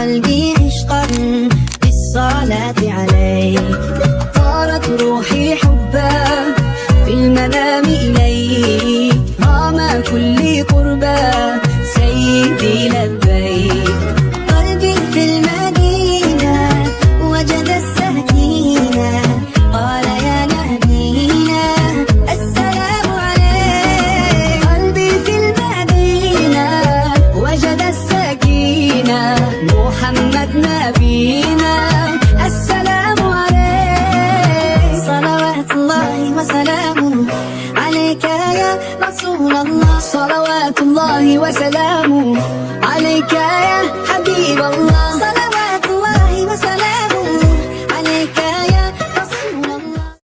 قلبي عشقا بالصلاة عليك. طارت روحي حبا في المنام إليك، قام كل قربا سيدي لبيك. قلبي في المدينة وجد السكينة، قال يا نبينا السلام عليك. قلبي في المدينة وجد السكينة، محمد نبينا السلام عليك. صلوات الله وسلامه عليك يا رسول الله، صلوات الله وسلامه